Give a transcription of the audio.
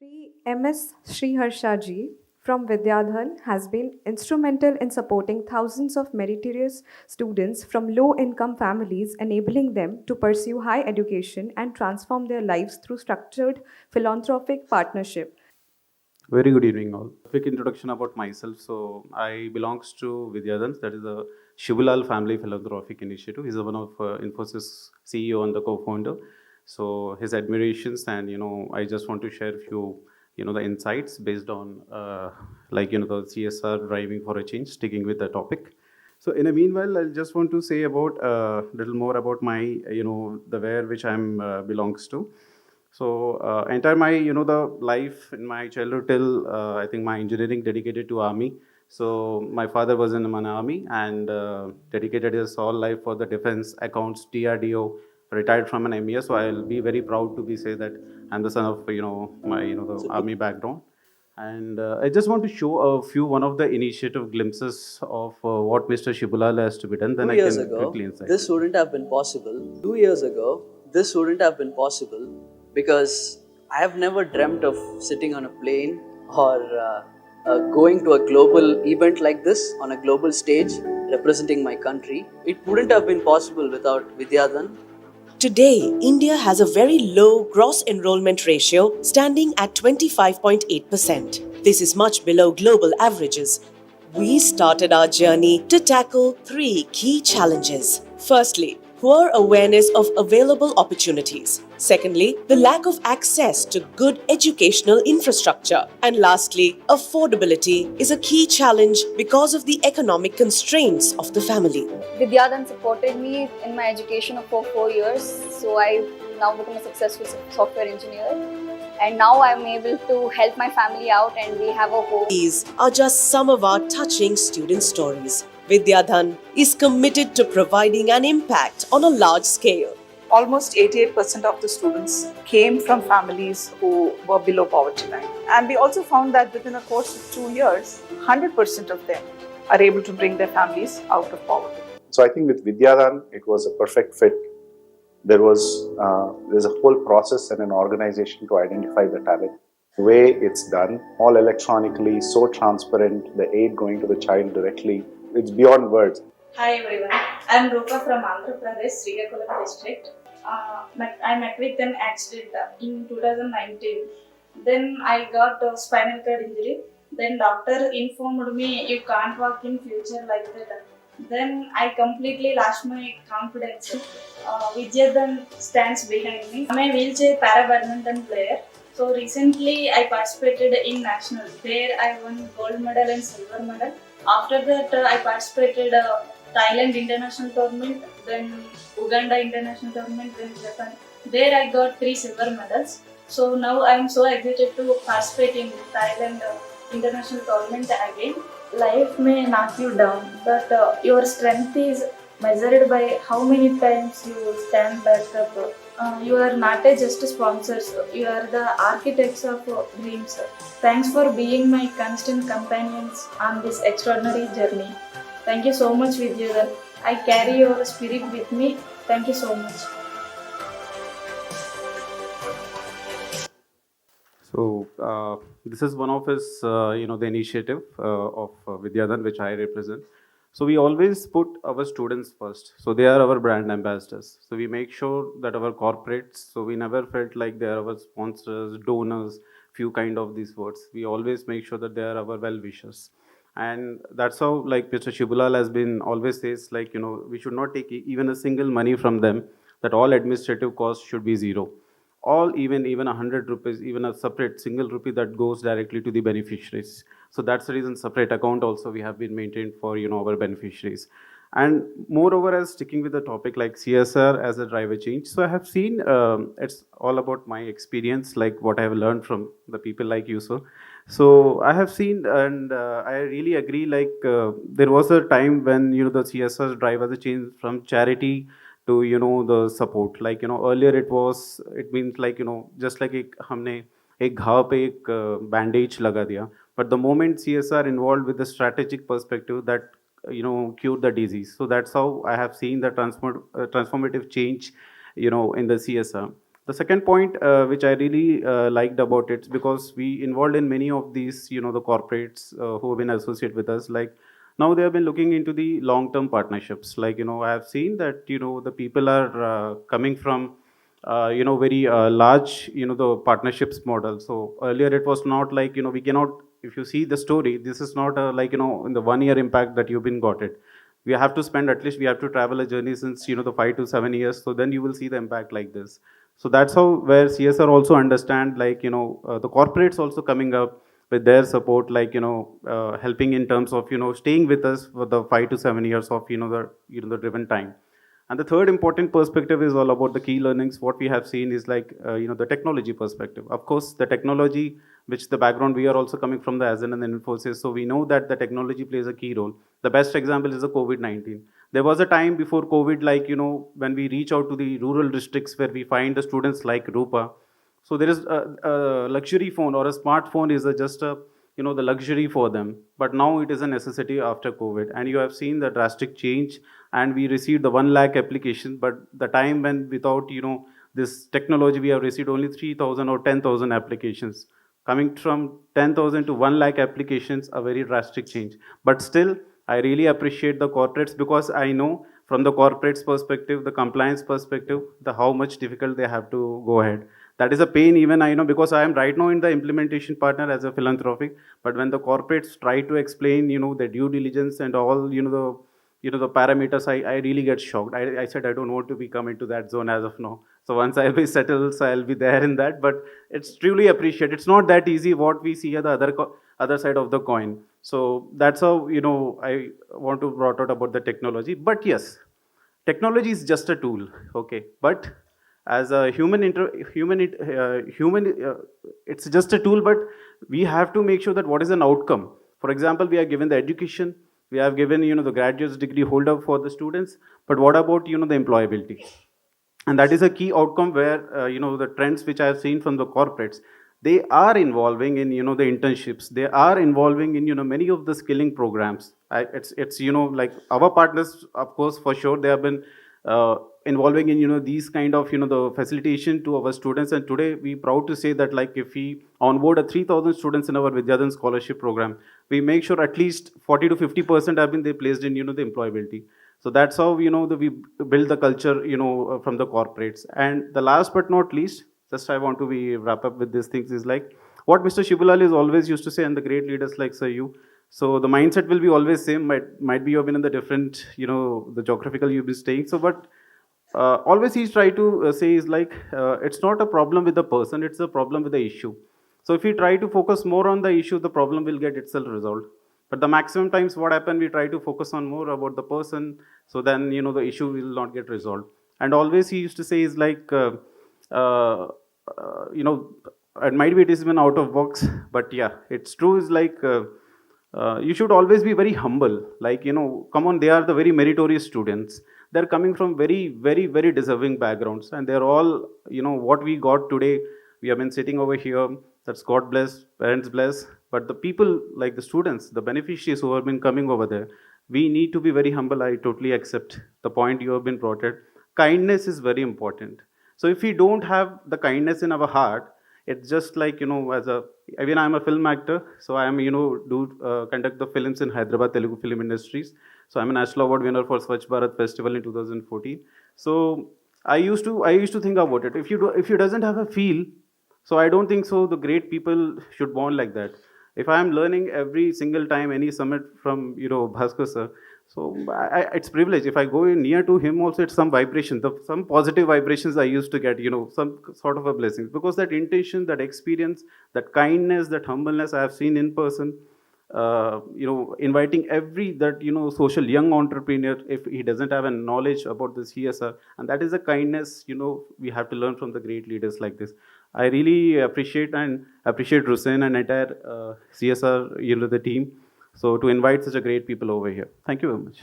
MS SriHarsha ji from Vidyadhan has been instrumental in supporting thousands of meritorious students from low income families, enabling them to pursue high education and transform their lives through structured philanthropic partnership. Very good evening, all. Quick introduction about myself. So, I belongs to Vidyadhan, that is the Shibulal Family Philanthropic Initiative. He's one of Infosys CEO and the co-founder. So, his admirations, and I just want to share a few, the insights based on, the CSR driving for a change, sticking with the topic. So, in a meanwhile, I just want to say about a little more about my, the where which I'm belongs to. So entire my the life in my childhood till I think my engineering dedicated to army. So my father was in an army and dedicated his whole life for the defense accounts DRDO. Retired from an MES, so I'll be very proud to be say that I'm the son of my the army background. And I just want to show a few one of the initiative glimpses of what Mr. Shibulal has to be done. Then Two I years can ago, quickly insight. this wouldn't have been possible. 2 years ago, this wouldn't have been possible because I have never dreamt of sitting on a plane or going to a global event like this on a global stage representing my country. It wouldn't have been possible without Vidyadhan. Today, India has a very low gross enrollment ratio standing at 25.8%. This is much below global averages. We started our journey to tackle three key challenges. Firstly, poor awareness of available opportunities. Secondly, the lack of access to good educational infrastructure. And lastly, affordability is a key challenge because of the economic constraints of the family. Vidyadhan supported me in my education for 4 years, so I now become a successful software engineer. And now I'm able to help my family out, and we have a home. These are just some of our touching student stories. Vidyadhan is committed to providing an impact on a large scale. Almost 88% of the students came from families who were below poverty line. And we also found that within a course of 2 years, 100% of them are able to bring their families out of poverty. So I think with Vidyadhan, it was a perfect fit. There's a whole process and an organization to identify the talent. The way it's done, all electronically, so transparent, the aid going to the child directly, it's beyond words. Hi everyone, I'm Rupa from Andhra Pradesh, SriHarsha district. I met with an accident in 2019. Then I got a spinal cord injury. Then doctor informed me you can't walk in future like that. Then I completely lost my confidence. Vidyadhan stands behind me. I'm a wheelchair para badminton player. So recently I participated in national. There I won gold medal and silver medal. After that I participated Thailand international tournament, then Uganda international tournament, then Japan. There I got 3 silver medals. So now I am so excited to participate in Thailand international tournament again. Life may knock you down, but your strength is measured by how many times you stand back up. You are not just sponsors, you are the architects of dreams. Thanks for being my constant companions on this extraordinary journey. Thank you so much, Vidyadhan. I carry your spirit with me. Thank you so much. So this is one of his, the initiative of Vidyadhan, which I represent. So we always put our students first. So they are our brand ambassadors. So we make sure that our corporates. So we never felt like they are our sponsors, donors, few kind of these words. We always make sure that they are our well wishers. And that's how, like Mr. Shibulal has been always says, like we should not take even a single money from them. That all administrative costs should be zero, all even 100 rupees, even a separate single rupee that goes directly to the beneficiaries. So that's the reason separate account also we have been maintained for our beneficiaries. And moreover, as sticking with the topic like CSR as a driver change, so I have seen it's all about my experience, like what I have learned from the people like you, sir. So I have seen, and I really agree, like there was a time when the CSR drive as a change from charity to the support. Like earlier it means like just like एक हमने एक घाव पे एक bandage लगा दिया, but the moment CSR involved with the strategic perspective, that cure the disease. So that's how I have seen the transformative change in the CSR. The second point, which I really liked about it, because we involved in many of these, the corporates who have been associated with us. Like now, they have been looking into the long-term partnerships. Like I have seen that the people are coming from very large, the partnerships model. So earlier it was not like we cannot. If you see the story, this is not like in the 1 year impact that you've been got it. We have to spend, at least we have to travel a journey since the 5 to 7 years. So then you will see the impact like this. So that's how where CSR also understand, like the corporates also coming up with their support, like helping in terms of staying with us for the 5 to 7 years of the driven time. And the third important perspective is all about the key learnings. What we have seen is like the technology perspective. Of course, the technology, which the background we are also coming from the ASN and the Infosys, so we know that the technology plays a key role. The best example is the COVID-19. There was a time before COVID, like when we reach out to the rural districts where we find the students like Rupa. So there is a luxury phone or a smartphone is just a the luxury for them. But now it is a necessity after COVID, and you have seen the drastic change. And we received the 1 lakh application, but the time when without this technology we have received only 3,000 or 10,000 applications. Coming from 10,000 to 1 lakh applications, a very drastic change. But still, I really appreciate the corporates, because I know from the corporates perspective, the compliance perspective, the how much difficult they have to go ahead. That is a pain even I know, because I am right now in the implementation partner as a philanthropic. But when the corporates try to explain the due diligence and all the parameters, I really get shocked. I said I don't want to be come into that zone as of now. So once I'll be settled, so I'll be there in that. But it's truly appreciated. It's not that easy what we see at the other side of the coin. So that's how I want to brought out about the technology. But yes, technology is just a tool, okay. But as a human, it's just a tool. But we have to make sure that what is an outcome. For example, we are given the education, we have given the graduate's degree holder for the students, but what about the employability? And that is a key outcome where the trends which I have seen from the corporates, they are involving in the internships, they are involving in many of the skilling programs. It's like our partners, of course, for sure they have been involving in these kind of the facilitation to our students. And today we proud to say that, like, if we onboard a 3,000 students in our Vidyadhan scholarship program, we make sure at least 40 to 50% have been they placed in the employability. So that's how we build the culture from the corporates. And the last but not least, just I want to be wrap up with these things, is like what Mr. Shibulal is always used to say, and the great leaders like Sir you. So the mindset will be always same. Might be you've been in the different the geographical you've been staying. So but always he's try to say is like it's not a problem with the person, it's a problem with the issue. So if we try to focus more on the issue, the problem will get itself resolved. But the maximum times what happen, we try to focus on more about the person, so then the issue will not get resolved. And always he used to say is like uh, you know it might be it is even out of box, but yeah, it's true, is like you should always be very humble. Like come on, they are the very meritorious students. They're coming from very, very, very deserving backgrounds, and they're all what we got today. We have been sitting over here. That's God bless, parents bless. But the people, like the students, the beneficiaries who have been coming over there, we need to be very humble. I totally accept the point you have been brought at. Kindness is very important. So if we don't have the kindness in our heart, it's just like as a, even I'm a film actor, so I am do conduct the films in Hyderabad Telugu film industries. So I'm a national award winner for Swachh Bharat Festival in 2014. So I used to think about it. If you doesn't have a feel, so I don't think so the great people should born like that. If I am learning every single time any summit from Bhaskar sir, so it's privilege. If I go in near to him also, it's some vibration, some positive vibrations I used to get, some sort of a blessing. Because that intention, that experience, that kindness, that humbleness I have seen in person, inviting every that social young entrepreneur, if he doesn't have a knowledge about this CSR, and that is a kindness we have to learn from the great leaders like this. I really appreciate Rusen and entire CSR the team. So to invite such a great people over here. Thank you very much.